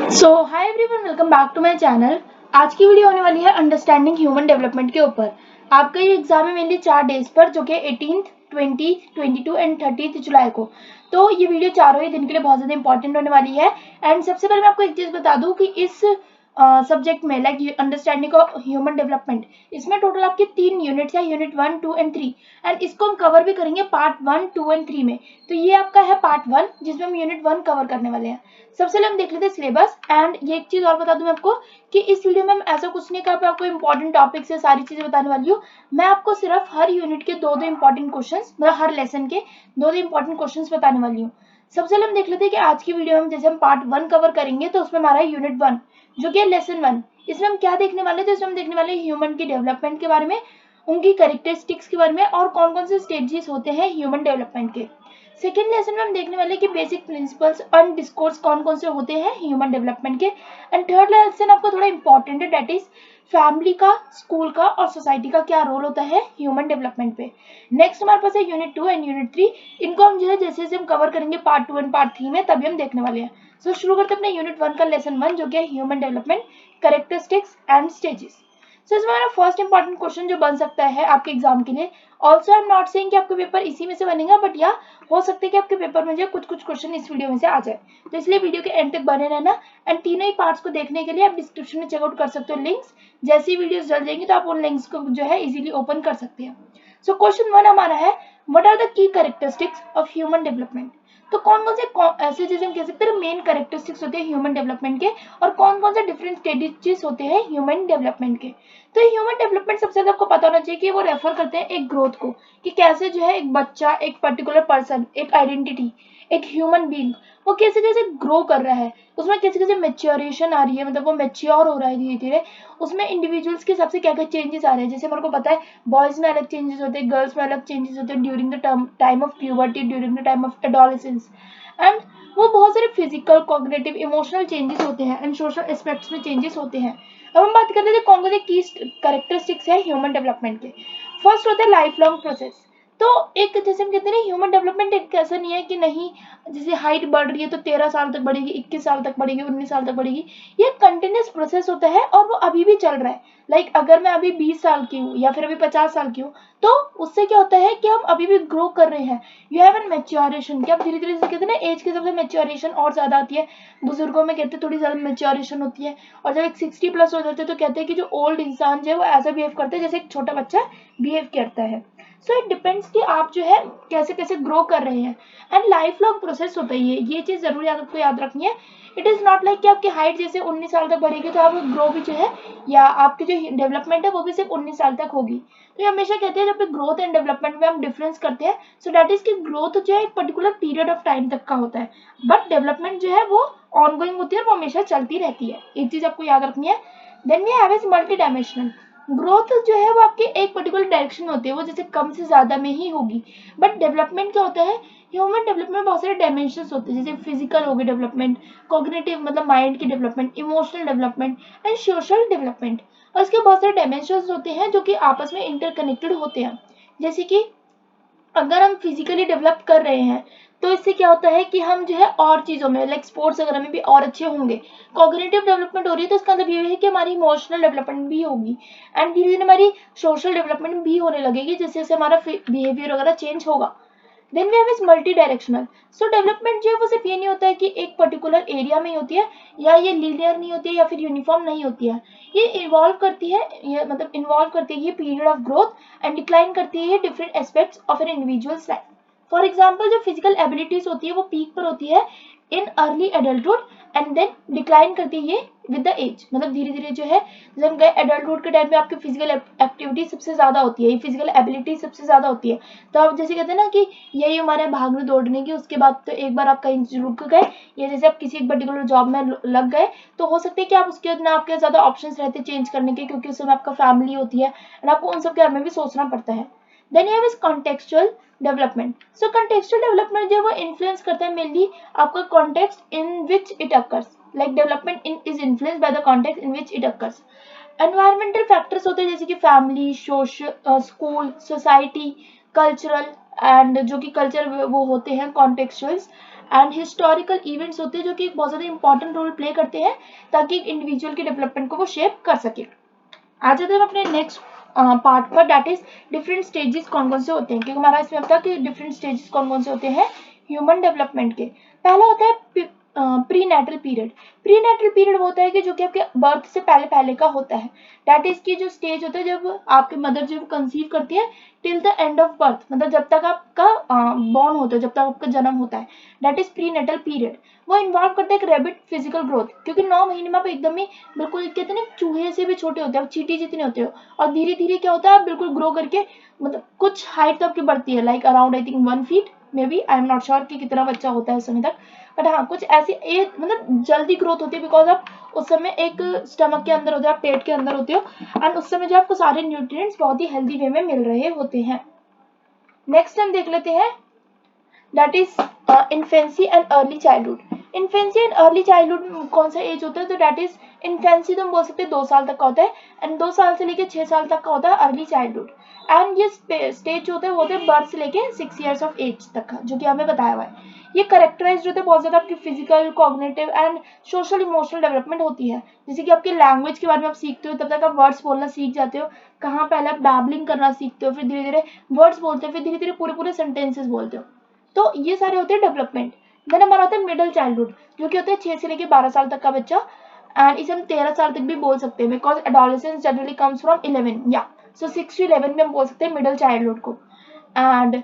So hi everyone, welcome back to my channel. आज की video होने वाली है अंडरस्टैंडिंग ह्यूमन डेवलपमेंट के ऊपर। आपका ये एग्जाम है मेनली 4 डेज पर, जो कि 18th, 20th, 22 एंड 30th जुलाई को। तो ये वीडियो चारों ही दिन के लिए बहुत ज़्यादा इंपॉर्टेंट होने वाली है। एंड सबसे पहले मैं आपको एक चीज़ बता दूं कि इस सब्जेक्ट में like understanding of human development, इसमें टोटल आपके 3 यूनिट्स है, यूनिट 1, 2 एंड 3। एंड इसको हम कवर भी करेंगे पार्ट 1, 2 एंड 3 में। तो ये आपका है पार्ट 1, जिसमें हम यूनिट 1 कवर करने वाले हैं। सबसे पहले हम देख लेते हैं सिलेबस। एंड ये एक चीज और बता दूं मैं आपको कि इस वीडियो में हम ऐसा कुछ नहीं कहा आपको इंपॉर्टेंट टॉपिक से सारी चीजें बताने वाली हूँ। मैं आपको सिर्फ हर यूनिट के दो इंपॉर्टेंट क्वेश्चन, मतलब हर लेसन के दो इंपॉर्टेंट क्वेश्चन बताने वाली हूँ। सबसे पहले हम देख लेते हैं कि आज की वीडियो में जैसे हम पार्ट 1 कवर करेंगे, तो उसमें हमारा यूनिट 1 जो कि है लेसन 1। इसमें हम क्या देखने वाले हैं, तो इसमें हम देखने वाले ह्यूमन की डेवलपमेंट के बारे में, उनकी कैरेक्टरिस्टिक्स के बारे में, और कौन कौन से स्टेजेस होते हैं ह्यूमन डेवलपमेंट के। सेकेंड लेसन में हम देखने वाले कि बेसिक प्रिंसिपल्स एंड डिस्कोर्स कौन कौन से होते हैं ह्यूमन डेवलपमेंट के। एंड थर्ड लेसन आपको थोड़ा इंपॉर्टेंट है, दैट इज फैमिली का, स्कूल का और सोसाइटी का क्या रोल होता है ह्यूमन डेवलपमेंट पे। नेक्स्ट हमारे पास है यूनिट 2 एंड यूनिट 3। इनको हम जो है जैसे जैसे हम कवर करेंगे पार्ट 2 एंड पार्ट 3 में, तभी हम देखने वाले हैं। सो शुरू करते हैं अपने यूनिट 1 का लेसन 1, जो कि है human development characteristics and stages. So इसमें हमारा फर्स्ट इंपॉर्टेंट क्वेश्चन जो बन सकता है आपके एग्जाम के लिए, also I am not saying कि आपका पेपर इसी में से बनेगा, बट या हो सकता है कि आपके पेपर में जो कुछ कुछ क्वेश्चन इस वीडियो में से आ जाए। तो इसलिए वीडियो के एंड तक बने रहना। एंड तीनों ही पार्ट्स को देखने के लिए आप डिस्क्रिप्शन में चेकआउट कर सकते हो लिंक्स। जैसी वीडियोस डल जाएंगी तो आप उन लिंक्स को जो है इजीली ओपन कर सकते हैं। सो क्वेश्चन 1 हमारा है, what are the key characteristics of human development. तो कौन कौन से ऐसे जैसे हम कह सकते हैं मेन कैरेक्टरिस्टिक्स होते हैं ह्यूमन डेवलपमेंट के, और कौन कौन से डिफरेंट स्टेजेस होते हैं ह्यूमन डेवलपमेंट के। तो ह्यूमन डेवलपमेंट सबसे ज्यादा आपको पता होना चाहिए कि वो रेफर करते हैं एक ग्रोथ को, कि कैसे जो है एक बच्चा, एक पर्टिकुलर पर्सन, एक आइडेंटिटी, एक ह्यूमन बीइंग, वो कैसे कैसे ग्रो कर रहा है, उसमें कैसे कैसे मेच्योरेशन आ रही है, मतलब वो मेच्योर हो रहा है धीरे धीरे। उसमें इंडिविजुअल्स के हिसाब से क्या क्या चेंजेस आ रहे हैं। जैसे हमारे को पता है बॉयज में अलग चेंजेस होते हैं, गर्ल्स में अलग चेंजेस होते हैं during the time of puberty, during the time of adolescence. And वो बहुत सारे फिजिकल, कॉग्निटिव, इमोशनल चेंजेस होते हैं एंड सोशल एस्पेक्ट्स में चेंजेस होते हैं। अब हम बात कर लेते हैं कौन कौन से की कैरेक्टरिस्टिक्स है ह्यूमन डेवलपमेंट के। फर्स्ट होता है लाइफ लॉन्ग प्रोसेस। तो एक जैसे हम कहते हैं ह्यूमन डेवलपमेंट एक ऐसा नहीं है कि नहीं, जैसे हाइट बढ़ रही है तो 13 साल तक बढ़ेगी, 21 साल तक बढ़ेगी, 19 साल तक बढ़ेगी। ये कंटिन्यूस प्रोसेस होता है और वो अभी भी चल रहा है। लाइक अगर मैं अभी 20 साल की हूँ या फिर अभी 50 साल की हूँ, तो उससे क्या होता है कि हम अभी भी ग्रो कर रहे हैं। यू हैव एन मेच्योरेशन, कि आप धीरे धीरे से कहते हैं ना एज के हिसाब से मेच्योरेशन और ज्यादा आती है। बुजुर्गों में कहते हैं थोड़ी ज्यादा मेच्योरेशन होती है। और जब एक 60 प्लस हो जाते हैं तो कहते हैं कि जो ओल्ड इंसान जो है वो ऐसा बिहेव करते हैं जैसे एक छोटा बच्चा बिहेव करता है। सो इट डिपेंड्स कि आप जो है कैसे कैसे ग्रो कर रहे हैं। एंड लाइफ लॉन्ग प्रोसेस होता है ये चीज जरूर आपको याद रखनी है। इट इज नॉट लाइक कि आपकी हाइट जैसे 19 साल तक बढ़ेगी तो आप ग्रो भी जो है, या आपकी जो डेवलपमेंट है वो भी सिर्फ 19 साल तक होगी। तो ये हमेशा कहते हैं जब ग्रोथ एंड डेवलपमेंट में हम डिफरेंस करते हैं, सो दैट इज कि ग्रोथ जो है एक पर्टिकुलर पीरियड ऑफ टाइम तक का होता है, बट डेवलपमेंट जो है वो ऑनगोइंग होती है और वो हमेशा चलती रहती है। एक चीज आपको याद रखनी है। Then we have is multidimensional. Growth जो है वो आपकी एक पर्टिकुलर डायरेक्शन में होती है, वो जैसे कम से ज्यादा में ही होगी। बट डेवलपमेंट क्या होता है, ह्यूमन डेवलपमेंट में बहुत सारे डायमेंशंस होते हैं, जैसे फिजिकल हो गई डेवलपमेंट, कॉग्निटिव मतलब माइंड की development, emotional development and social development. और इसके बहुत सारे डायमेंशंस होते हैं जो कि आपस में इंटरकनेक्टेड होते हैं। जैसे कि अगर हम फिजिकली डेवलप कर रहे हैं तो इससे क्या होता है कि हम जो है और चीजों में लाइक स्पोर्ट्स वगैरह में भी और अच्छे होंगे। कॉग्निटिव डेवलपमेंट हो रही है तो इसका मतलब ये है कि हमारी इमोशनल डेवलपमेंट भी होगी। एंड धीरे धीरे हमारी सोशल डेवलपमेंट भी होने लगेगी, जैसे जैसे हमारा बिहेवियर वगैरह चेंज होगा। Then we have is multidirectional. So development जो है वो सिर्फ ये नहीं होता है कि एक पर्टिकुलर एरिया में ही होती है, या ये लीनियर नहीं होती है या फिर यूनिफॉर्म नहीं होती है। ये इवॉल्व करती है, ये मतलब इन्वॉल्व करती है ये period of growth, and decline करती है different aspects of an individual's life. For example जो फिजिकल एबिलिटीज होती है वो पीक पर होती है in early adulthood, and then decline करती है ये विद द एज, मतलब धीरे धीरे जो है जब हम गए एडल्टहुड के टाइम पे आपकी फिजिकल एक्टिविटी सबसे ज्यादा होती है, ये फिजिकल एबिलिटी सबसे ज्यादा होती है। तो आप जैसे कहते हैं ना कि यही हमारे भागने दौड़ने की, उसके बाद तो एक बार आप कहीं रुक गए, या जैसे आप किसी एक पर्टिकुलर जॉब में लग गए, तो हो सकता है कि आप उसके ना आपके ज्यादा ऑप्शंस रहते चेंज करने के, क्योंकि उसमें आपका फैमिली होती है एंड आपको उन सब के बारे में भी सोचना पड़ता है। Then you have is contextual development. So contextual development जो वो इन्फ्लुएंस करता है मेनली आपका context in which it occurs, like development in is influenced by the context in which it occurs. Environmental factors होते हैं जैसे कि family, social, school, society, cultural, and जो कि कल्चर वो होते हैं कॉन्टेक्चुअल्स। एंड हिस्टोरिकल इवेंट्स होते हैं जो कि एक बहुत ज़्यादा इंपॉर्टेंट रोल प्ले करते हैं ताकि एक इंडिविजुअल के डेवलपमेंट को वो शेप कर सके। आ जाते हैं अपने नेक्स्ट पार्ट पर, दैट इज डिफरेंट स्टेजेस कौन कौन से होते हैं, क्योंकि हमारा इसमें पता कि डिफरेंट स्टेजेस कौन कौन से होते हैं ह्यूमन डेवलपमेंट के। पहला होता है prenatal period. Prenatal period होता है कि जो कि आपके बर्थ से पहले पहले का होता है। दैट इज की जो स्टेज होता है जब आपकी मदर जब कंसीव करती है till the end of birth, मतलब जब तक आपका बॉर्न होता है, जब तक आपका जन्म होता है, that is prenatal period. वो इन्वॉल्व करता है एक रैबिट फिजिकल ग्रोथ, क्योंकि 9 महीने में आप एकदम ही बिल्कुल कहते हैं ना चूहे से भी छोटे होते हैं, आप चींटी जितने होते हो, और धीरे धीरे क्या होता है आप बिल्कुल ग्रो करके मतलब कुछ हाइट तो आपकी बढ़ती है, like around I think 1 feet may be, I am not sure कि कितना बच्चा होता है उस समय तक, बट हाँ कुछ ऐसी एक मतलब जल्दी ग्रोथ होती है, बिकॉज आप उस समय एक स्टमक के अंदर होते हो, आप पेट के अंदर होते हो, एंड उस समय जो आपको सारे न्यूट्रिएंट्स बहुत ही हेल्दी वे में मिल रहे होते हैं। नेक्स्ट हम देख लेते हैं that is infancy and early childhood. Infancy and early childhood कौन सा एज होता है, तो दैट इज इन्फेंसी तो हम बोल सकते हैं 2 साल तक का होता है, एंड 2 साल से लेके 6 साल तक का होता है अर्ली चाइल्डहुड। एंड ये स्टेज जो होता है वो होता है बर्थ से लेके 6 ईयर्स ऑफ एज तक का, जो कि हमें बताया हुआ है। ये करेक्टराइज होता है बहुत ज्यादा आपकी physical, cognitive and social emotional development होती है, जैसे कि आपके लैंग्वेज के बारे में आप सीखते हो, तब तक आप वर्ड्स बोलना सीख जाते हो, कहाँ पहले आप बैबलिंग करना सीखते हो, फिर धीरे धीरे वर्ड्स बोलते हो, फिर धीरे धीरे पूरे पूरे सेंटेंसेस बोलते हो, तो ये सारे होते हैं डेवलपमेंट। देन हमारा होता है मिडिल चाइल्डहुड, जो कि होता है 6 से लेके 12 साल तक का बच्चा, एंड इसे हम 13 साल तक भी बोल सकते हैं, because adolescence generally comes from 11, या सो 6 to 11 में हम बोल सकते हैं मिडिल चाइल्डहुड को। एंड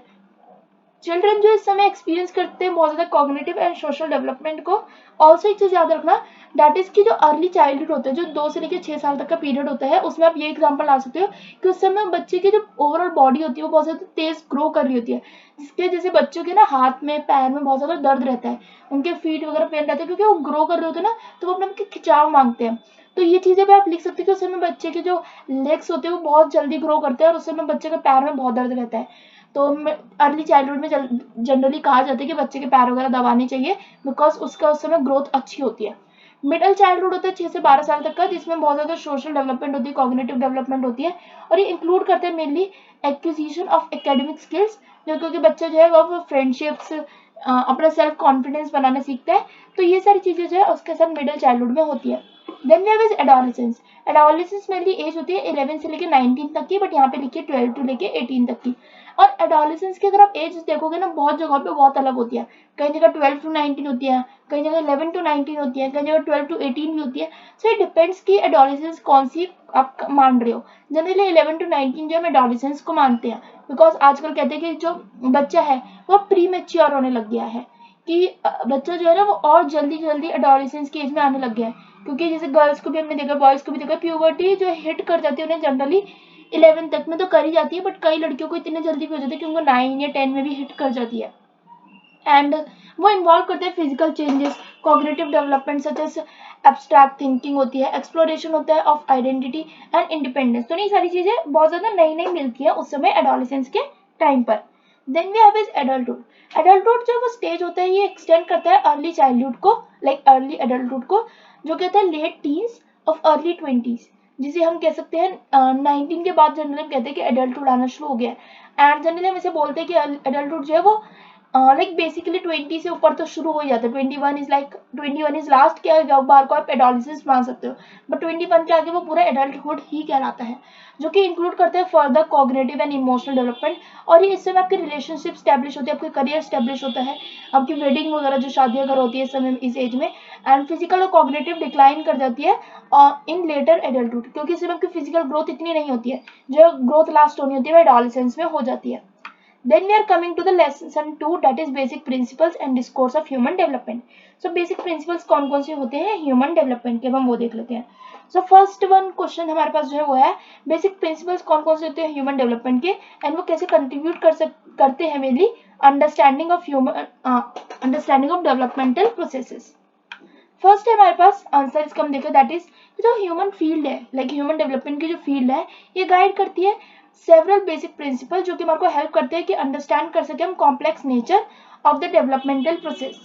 चिल्ड्रन जो इस समय एक्सपीरियंस करते हैं बहुत ज्यादा कॉग्निटिव एंड सोशल डेवलपमेंट को। ऑल्सो एक चीज याद रखना, दैट इज की जो अर्ली चाइल्डहुड होता है, जो 2 से लेकर 6 साल तक का पीरियड होता है, उसमें आप ये एग्जांपल ला सकते हो कि उस समय बच्चे की जो ओवरऑल बॉडी होती है वो बहुत ज्यादा तेज ग्रो कर रही होती है, जिसके जैसे बच्चों के ना हाथ में पैर में बहुत ज्यादा दर्द रहता है, उनके फीट वगैरह पेन रहता है, क्योंकि वो ग्रो कर रहे होते हैं ना, तो वो अपने खिंचाव मांगते हैं। तो ये चीजें भी आप लिख सकते हो कि उस समय बच्चे के जो लेग्स होते हैं वो बहुत जल्दी ग्रो करते हैं, और उस समय बच्चे के पैर में बहुत दर्द रहता है। तो अर्ली चाइल्डहुड में जनरली कहा जाता है कि बच्चे के पैर वगैरह दबाने चाहिए, बिकॉज उसका उस समय ग्रोथ अच्छी होती है। मिडिल चाइल्डहुड होता है 6 से 12 साल तक का, जिसमें बहुत ज्यादा सोशल डेवलपमेंट होती है, कॉग्निटिव डेवलपमेंट होती है, और ये इंक्लूड करते हैं mainly acquisition of academic skills, जो क्योंकि बच्चा जो है वो फ्रेंडशिप्स अपना सेल्फ कॉन्फिडेंस बनाना सीखता है, तो ये सारी चीजें जो है उसके साथ मिडिल चाइल्डहुड में होती है। Then we have is adolescence. Adolescence mainly age होती है 11 से लेके 19 तक की, बट यहाँ पे लिखिए 12 to लेके 18 तक की। और एडोलेसेंस की अगर आप एज देखोगे ना, बहुत जगह पे बहुत अलग होती है, कई जगह 12 to 19 होती है, कई जगह 11 to 19 होती है, कई जगह 12 to 18 भी होती है। सो इट डिपेंड्स कि एडोलेसेंस कौन सी आप मान रहे हो। जनरली 11 to 19 जो हम एडोलेसेंस को मानते हैं, बिकॉज आजकल कहते हैं कि जो बच्चा है वो प्री मेच्योर होने लग गया है, कि बच्चा जो है ना वो और जल्दी जल्दी एडोलेसेंस की एज में आने लग गया है, क्योंकि जैसे गर्ल्स को भी हमने देखा, बॉयज को भी देखा, प्यूबर्टी जो हिट कर जाती है उन्हें जनरली 11 तक में तो कर ही जाती है, बट कई लड़कियों को इतने जल्दी भी हो जाती है कि उनको 9 या 10 में भी हिट कर जाती है। एंड वो इन्वॉल्व करते हैं physical changes, cognitive development such as abstract thinking होती है, एक्सप्लोरेशन होता है ऑफ आइडेंटिटी एंड इंडिपेंडेंस। तो ये सारी चीजें बहुत ज्यादा नई नई मिलती है उस समय एडोलेसेंस के टाइम पर। Then we have is adulthood. Adulthood जो वो स्टेज होता है ये एक्सटेंड करता है अर्ली चाइल्डहुड को, लाइक अर्ली एडल्टहुड को, जो कहते हैं late teens of early 20s, जिसे हम कह सकते हैं 19 के बाद जनरली हम कहते हैं कि एडल्टहुड आना शुरू हो गया। एंड जनरली हम इसे बोलते हैं कि एडल्टहुड जो है वो लाइक बेसिकली 20 से ऊपर तो शुरू हो ही जाता है। 21 इज लास्ट, क्या एक बार को आप एडोलेसेंस मान सकते हो, बट 21 के आगे वो पूरा एडल्टहुड ही कहलाता है, जो कि इंक्लूड करते हैं further cognitive and emotional development. और ये इस समय आपकी रिलेशनशिप स्टैब्लिश होती है, आपकी करियर स्टैब्लिश होता है, आपकी वेडिंग वगैरह जो शादियां अगर होती है इस समय इस एज में। एंड फिजिकल और कॉग्निटिव डिक्लाइन कर जाती है इन लेटर एडल्टहुड, क्योंकि इस समय आपकी फिजिकल ग्रोथ इतनी नहीं होती है, जो ग्रोथ लास्ट होनी होती है वो एडोलेसेंस में हो जाती है। Then we are coming to the lesson 2, that is basic principles and discourse of human development. So basic principles कौन कौन से होते हैं human development के, हम वो देख लेते हैं। So first one question हमारे पास जो है वो है basic principles कौन कौन से होते हैं human development के, and वो कैसे contribute करते हैं mainly understanding of developmental processes। First है हमारे पास आंसर, इसका हम देखें दैट इज जो ह्यूमन फील्ड है, लाइक ह्यूमन डेवलपमेंट की जो फील्ड है ये गाइड करती है सेवरल बेसिक प्रिंसिपल, जो कि हमारे को हेल्प करते हैं कि अंडरस्टैंड कर सके हम complex nature of the developmental process.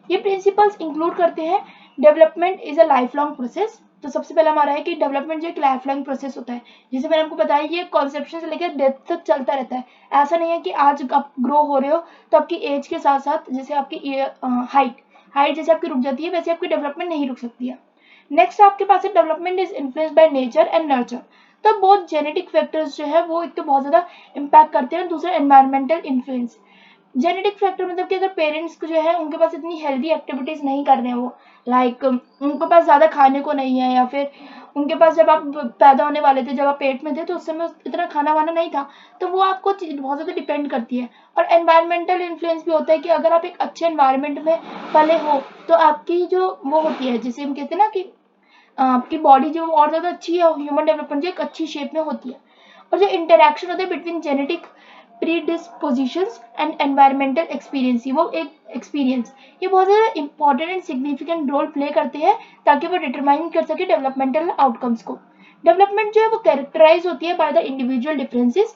ये प्रिंसिपल्स इंक्लूड करते हैं development is a life long process, तो सबसे पहला हमारा है कि डेवलपमेंट जो एक लाइफ लॉन्ग प्रोसेस होता है, जैसे मैंने आपको बताया ये कॉन्सेप्शन से लेकर डेथ तक चलता रहता है। ऐसा नहीं है कि आज आप ग्रो हो रहे हो तो आपकी एज के साथ साथ जैसे आपकी हाइट जैसे आपकी रुक जाती है वैसे आपकी डेवलपमेंट नहीं रुक सकती है। नेक्स्ट आपके पास है development is influence by nature and nurture. तो बहुत जेनेटिक फैक्टर्स जो है वो एक तो बहुत ज़्यादा इम्पैक्ट करते हैं, दूसरा एनवायरमेंटल इन्फ्लुएंस। जेनेटिक फैक्टर मतलब कि अगर पेरेंट्स को जो है उनके पास इतनी हेल्दी एक्टिविटीज नहीं कर रहे हैं, वो लाइक उनके पास ज़्यादा खाने को नहीं है, या फिर उनके पास जब आप पैदा होने वाले थे, जब आप पेट में थे तो उस समय इतना खाना वाना नहीं था, तो वो आपको बहुत ज़्यादा डिपेंड करती है। और एनवायरमेंटल इन्फ्लुएंस भी होता है कि अगर आप एक अच्छे एनवायरमेंट में पले हो तो आपकी जो वो होती है, जिसे हम कहते हैं ना कि आपकी बॉडी जो और ज़्यादा अच्छी है, ह्यूमन डेवलपमेंट जो एक अच्छी शेप में होती है। और जो इंटरेक्शन होता है between genetic predispositions and environmental experience, वो एक एक्सपीरियंस ये बहुत ज़्यादा important and significant role play करते हैं ताकि वो डिटरमाइन कर सके डेवलपमेंटल आउटकम्स को। डेवलपमेंट जो है वो कैरेक्टराइज होती है by the individual differences.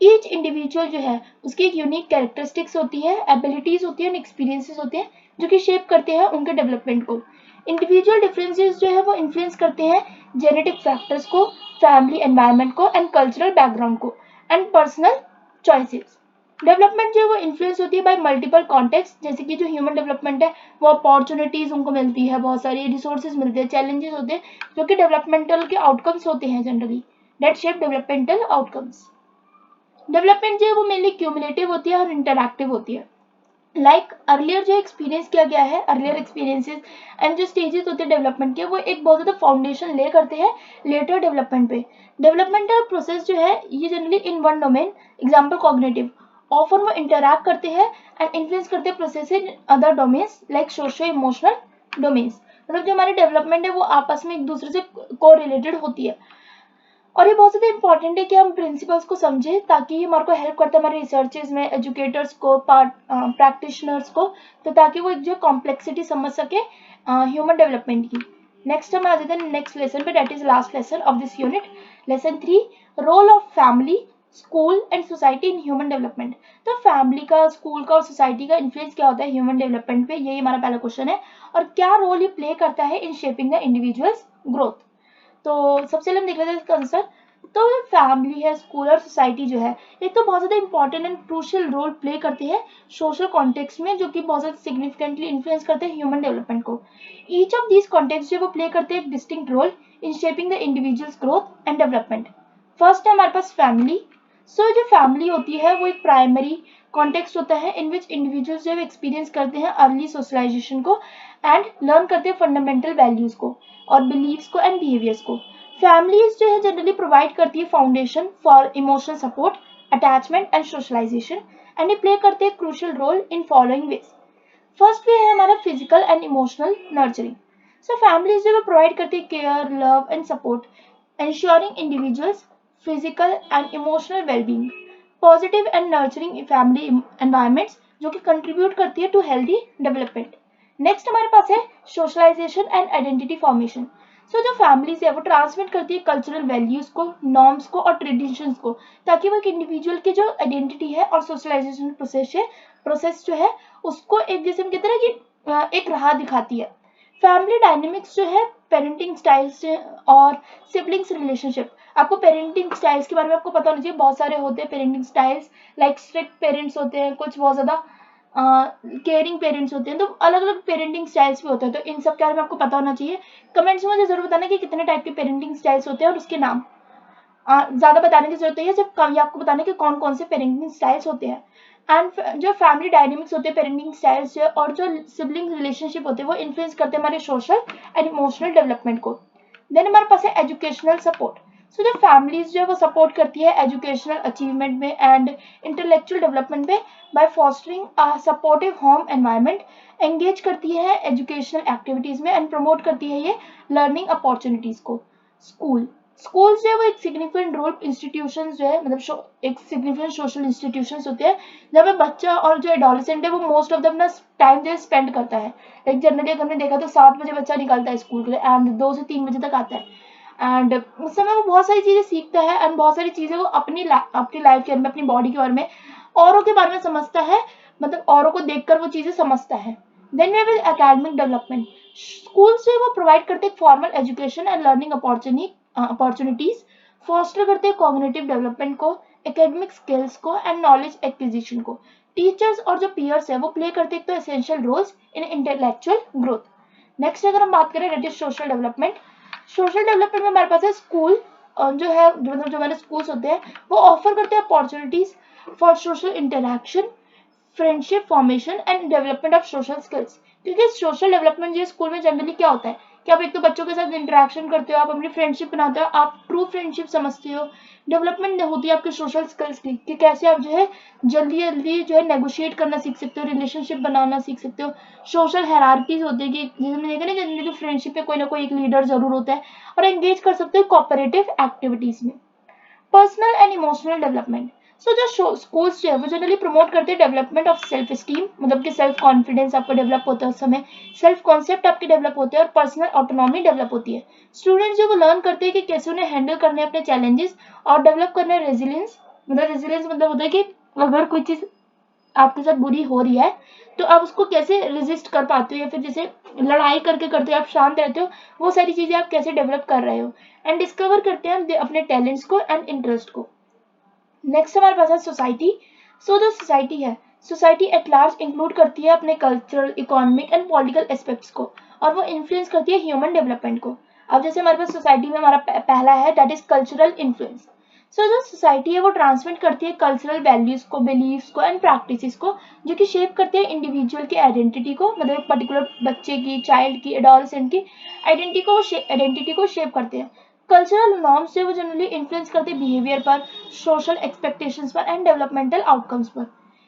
Each individual जो है उसकी एक यूनिक कैरेक्टरिस्टिक्स होती है, एबिलिटीज होती है, एक्सपीरियंसेस होते हैं जो कि शेप करते हैं उनके डेवलपमेंट को। इंडिविजुअल डिफरेंसेस जो है वो इन्फ्लुएंस करते हैं जेनेटिक फैक्टर्स को, फैमिली एनवायरनमेंट को एंड कल्चरल बैकग्राउंड को एंड पर्सनल चॉइसेस। डेवलपमेंट जो है वो इन्फ्लुएंस होती है बाय मल्टीपल कॉन्टेक्स्ट, जैसे कि जो ह्यूमन डेवलपमेंट है वो अपॉर्चुनिटीज उनको मिलती है, बहुत सारी रिसोर्सेज मिलते हैं, चैलेंजेस होते हैं जो कि डेवलपमेंटल के आउटकम्स होते हैं generally that shape developmental outcomes. Development जो है वो मेनली क्यूमुलेटिव होती है और इंटरैक्टिव होती है। लाइक अर्लियर जो एक्सपीरियंस किया गया है, अर्लियर एक्सपीरियंसेस एंड जो स्टेजेस होते हैं डेवलपमेंट के, वो एक बहुत ज़्यादा फाउंडेशन ले करते हैं लेटर डेवलपमेंट पे। डेवलपमेंटल प्रोसेस जो है ये generally in one domain, example cognitive, often वो इंटरैक्ट करते हैं एंड इन्फ्लुएंस करते हैं process in other domains like socio emotional domains. मतलब जो हमारी डेवलपमेंट है वो आपस में एक दूसरे से को रिलेटेड होती है। और ये बहुत ज़्यादा इंपॉर्टेंट है कि हम प्रिंसिपल्स को समझें, ताकि ये हमारे को हेल्प करता है हमारे रिसर्चेज में, एजुकेटर्स को, प्रैक्टिशनर्स को, तो ताकि वो एक जो कॉम्प्लेक्सिटी समझ सके ह्यूमन डेवलपमेंट की। नेक्स्ट हम आ जाते हैं नेक्स्ट लेसन पे, that is last lesson of this unit, lesson 3, role of family, school and society in human development. तो फैमिली का, स्कूल का और सोसाइटी का इन्फ्लुएंस क्या होता है ह्यूमन डेवलपमेंट पे, यही हमारा पहला क्वेश्चन है। और क्या रोल ये प्ले करता है इन शेपिंग द इंडिविजुअल्स ग्रोथ। तो सबसे पहले हम देख लेते हैं इसका आंसर। तो फैमिली है, स्कूल और सोसाइटी जो है एक तो बहुत ज़्यादा important and crucial role play करते हैं सोशल कॉन्टेक्स्ट में, जो कि बहुत ज़्यादा सिग्निफिकेंटली इन्फ्लुएंस करते हैं ह्यूमन डेवलपमेंट को। ईच ऑफ दीज कॉन्टेक्स्ट जो वो प्ले करते हैं एक distinct role in shaping the individual's growth and development. First है हमारे पास फैमिली। सो जो फैमिली होती है वो एक प्राइमरी कॉन्टेक्स्ट होता है इन विच इंडिविजुअल्स जो एक्सपीरियंस करते हैं अर्ली सोशलाइजेशन को एंड लर्न करते हैं फंडामेंटल वैल्यूज को और बिलीव्स को एंड बिहेवियर्स को। फैमिलीज जो है जनरली प्रोवाइड करती है foundation for emotional support, attachment and socialisation, and ये प्ले करते हैं crucial role in following ways. First way है हमारा physical and emotional nurturing. So families जो प्रोवाइड करती है care, love and support, ensuring individuals physical and emotional well-being, positive and nurturing family environments जो कि contribute करती है to healthy development। नेक्स्ट हमारे पास है सोशलाइजेशन एंड आइडेंटिटी फॉर्मेशन। सो जो फैमिलीज है वो ट्रांसमिट करती है कल्चरल वैल्यूज को, नॉर्म्स को और ट्रेडिशंस को, ताकि वो एक इंडिविजुअल की जो आइडेंटिटी है और सोशलाइजेशन प्रोसेस जो है उसको एक, जैसे हम कहते हैं ना कि एक राह दिखाती है। फैमिली डायनेमिक्स जो है, पेरेंटिंग स्टाइल्स और सिबलिंग्स रिलेशनशिप। आपको पेरेंटिंग स्टाइल्स के बारे में आपको पता होना चाहिए, बहुत सारे होते हैं parenting styles, like strict parents होते हैं, कुछ बहुत ज़्यादा केयरिंग पेरेंट्स होते हैं, तो अलग अलग पेरेंटिंग स्टाइल्स भी होते हैं, तो इन सब के बारे में आपको पता होना चाहिए। कमेंट्स में मुझे जरूर बताना कि कितने टाइप के पेरेंटिंग स्टाइल्स होते हैं और उसके नाम। ज़्यादा बताने की जरूरत नहीं है, सिर्फ कम ही आपको बताने कि कौन कौन से पेरेंटिंग स्टाइल्स होते हैं। एंड जो फैमिली डायनेमिक्स होते हैं, पेरेंटिंग स्टाइल्स और जो सिबलिंग रिलेशनशिप होते हैं वो इन्फ्लुएंस करते हैं हमारे सोशल एंड इमोशनल डेवलपमेंट को। देन हमारे पास है एजुकेशनल सपोर्ट। सो जो फैमिलीज जो है वो सपोर्ट करती है एजुकेशनल अचीवमेंट में एंड इंटेलेक्चुअल डेवलपमेंट में by fostering a supportive home environment, engage करती है एजुकेशनल एक्टिविटीज में एंड प्रमोट करती है ये लर्निंग अपॉर्चुनिटीज को। स्कूल जो है वो एक सिग्निफिकेंट रोल इंस्टीट्यूशन जो है, मतलब एक सिग्निफिकेंट सोशल इंस्टीट्यूशन होते हैं जहाँ पे बच्चा और जो एडोलेसेंट है वो मोस्ट ऑफ द अपना टाइम जो है स्पेंड करता है। लाइक जनरली अगर हमने देखा तो 7 बजे बच्चा निकलता है स्कूल के लिए एंड 2 से 3 बजे तक आता है, एंड उस समय वो बहुत सारी चीज़ें सीखता है एंड बहुत सारी चीज़ें वो अपनी लाइफ के बारे में, अपनी बॉडी के बारे में, औरों के बारे में समझता है, मतलब औरों को देखकर वो चीज़ें समझता है। Then we have academic development. School से वो प्रोवाइड करते हैं formal education and learning opportunities, foster करते हैं कॉग्निटिव डेवलपमेंट को, एकेडमिक स्किल्स को एंड नॉलेज एक्विजिशन को। टीचर्स और जो पीयर्स है वो प्ले करते हैं तो essential roles in intellectual growth. Next अगर हम बात करें that is social development. Social development में हमारे पास है स्कूल जो है मतलब जो हमारे स्कूल्स होते हैं वो ऑफर करते हैं opportunities for social interaction, friendship formation and development of social skills. क्योंकि सोशल डेवलपमेंट जो स्कूल में जनरली क्या होता है कि आप एक तो बच्चों के साथ इंटरेक्शन करते हो, आप अपनी फ्रेंडशिप बनाते हो, आप ट्रू फ्रेंडशिप समझते हो, डेवलपमेंट होती है आपके सोशल स्किल्स की कि कैसे आप जो है जल्दी जल्दी जो है नेगोशिएट करना सीख सकते हो, रिलेशनशिप बनाना सीख सकते हो। सोशल हायरार्कीज होती है कि जैसे मैंने देखा ना जनरली फ्रेंडशिप पे कोई ना कोई एक लीडर जरूर होता है, और एंगेज कर सकते हो कोऑपरेटिव एक्टिविटीज में। Personal and emotional development. So जो स्कूल्स जो है वो जनरली प्रमोट करते हैं डेवलपमेंट ऑफ सेल्फ स्टीम, मतलब कि सेल्फ कॉन्फिडेंस आपको डेवलप होता है उस समय, सेल्फ कॉन्सेप्ट आपके डेवलप होते हैं और पर्सनल ऑटोनॉमी डेवलप होती है। स्टूडेंट्स जो वो लर्न करते हैं कि कैसे उन्हें हैंडल करने अपने चैलेंजेस और डेवलप करने रेजिलियंस। रेजिलियंस मतलब होता है कि अगर कोई चीज आपके साथ बुरी हो रही है तो आप उसको कैसे रेजिस्ट कर पाते हो, या फिर जैसे लड़ाई करके करते हो आप शांत रहते हो, वो सारी चीजें आप कैसे डेवलप कर रहे हो, एंड डिस्कवर करते हैं हम अपने टैलेंट्स को एंड इंटरेस्ट को। नेक्स्ट हमारे पास है सोसाइटी। सो जो सोसाइटी है, सोसाइटी एट लार्ज इंक्लूड करती है अपने cultural, economic and political aspects को, और वो इन्फ्लुएंस करती है ह्यूमन डेवलपमेंट को। अब जैसे हमारे पास सोसाइटी में हमारा पहला है दैट इज कल्चरल इन्फ्लुएंस। सो जो सोसाइटी है वो ट्रांसमिट करती है कल्चरल वैल्यूज को, बिलीव्स को एंड प्रैक्टिसेस को, जो कि शेप करते हैं इंडिविजुअल की आइडेंटिटी को, मतलब पर्टिकुलर बच्चे की, चाइल्ड की, एडोलसेंट की आइडेंटिटी को शेप करते हैं। कल्चरल नॉर्म्स जो वो जनरली इन्फ्लुएंस करते हैं बिहेवियर पर, सोशल एक्सपेक्टेशंस पर एंड डेवलपमेंटल आउटकम्स पर।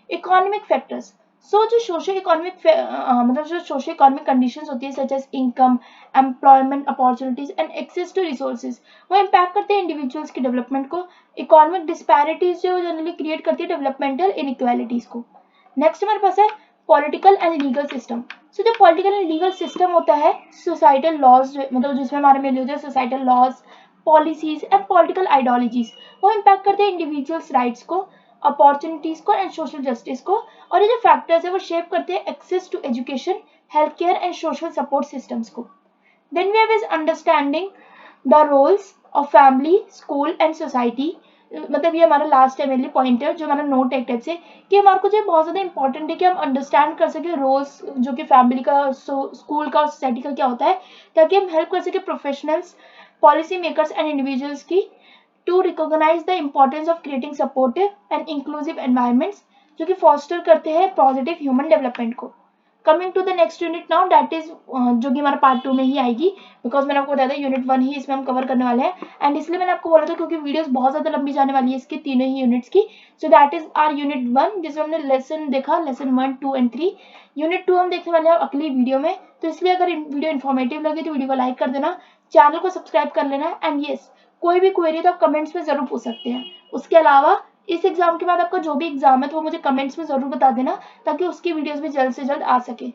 Economic factors. सो जो सोशो इकोनॉमिक मतलब जो सोशो इकोनॉमिक कंडीशंस होती है such as income, employment opportunities and access to resources, वो इम्पैक्ट करते हैं इंडिविजुअल्स की डेवलपमेंट को। इकोनॉमिक डिस्पैरिटीज जो जनरली क्रिएट करती है डेवलपमेंटल इनइक्वालिटीज को। नेक्स्ट हमारे पास है political and legal system. So जो पॉलिटिकल एंड लीगल सिस्टम होता है, सोसाइटल लॉज मतलब जिसमें हमारे मिले होते हैं societal laws, policies and political ideologies, वो इम्पैक्ट करते हैं इंडिविजुअल्स राइट्स को, अपॉर्चुनिटीज को एंड सोशल जस्टिस को। और ये जो फैक्टर्स है वो शेप करते हैं access to education, health care and social support systems को। Then we have is understanding the roles of family, school and society. मतलब ये हमारा लास्ट है मेनली पॉइंट है जो हमारा नोट एक टाइप से कि हमारे को जो बहुत ज़्यादा इंपॉर्टेंट है कि हम अंडरस्टैंड कर सके रोल्स जो कि फैमिली का, स्कूल का और सोसाइटी का क्या होता है, ताकि हम हेल्प कर सके professionals, policy makers and individuals की to recognise the importance of creating supportive and inclusive environments, जो कि फॉस्टर करते हैं पॉजिटिव ह्यूमन डेवलपमेंट को। Coming to the next unit now that is जो कि हमारा पार्ट 2 में ही आएगी, बिकॉज मैंने आपको बताया था यूनिट 1 ही इसमें हम कवर करने वाले हैं, एंड इसलिए मैंने आपको बोला था क्योंकि वीडियोस बहुत ज्यादा लंबी जाने वाली है इसकी तीनों ही यूनिट्स की। So that is our unit 1 जिसमें हमने लेसन देखा, लेसन 1, 2 एंड 3। यूनिट 2 हम देखने वाले हैं अगली वीडियो में, तो इसलिए अगर वीडियो इन्फॉर्मेटिव लगे तो वीडियो को लाइक कर देना, चैनल को सब्सक्राइब कर लेना, एंड येस कोई भी क्वेरी तो आप कमेंट्स में जरूर पूछ सकते हैं। उसके अलावा इस एग्जाम के बाद आपका जो भी एग्जाम है तो वो मुझे कमेंट्स में जरूर बता देना, ताकि उसकी वीडियोस भी जल्द से जल्द आ सके।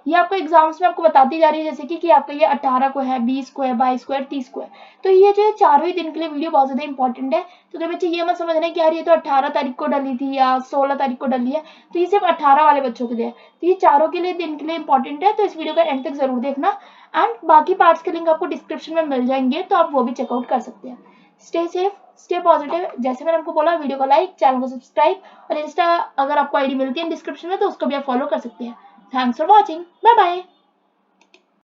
ये आपको एग्जाम्स में आपको बताती जा रही है जैसे कि आपका ये 18 को है, 20 को है, 22 को है, 30 को है, तो ये जो है चारों ही दिन के लिए वीडियो बहुत ज्यादा इंपॉर्टेंट है। तो बच्चे ये मत समझना कि यार ये तो 18 तारीख को डली थी या 16 तारीख को डली है, तो ये सिर्फ 18 वाले बच्चों के लिए है, तो ये चारों के लिए दिन के लिए इंपॉर्टेंट है, तो इस वीडियो का एंड तक जरूर देखना, एंड बाकी पार्ट्स के लिंक आपको डिस्क्रिप्शन में मिल जाएंगे, तो आप वो भी चेकआउट कर सकते हैं। स्टे सेफ, स्टे पॉजिटिव, जैसे मैंने आपको बोला वीडियो को लाइक, चैनल को सब्सक्राइब, और इंस्टा अगर आपको आईडी मिलती है डिस्क्रिप्शन में तो उसको भी आप फॉलो कर सकते हैं। Thanks for watching, bye bye.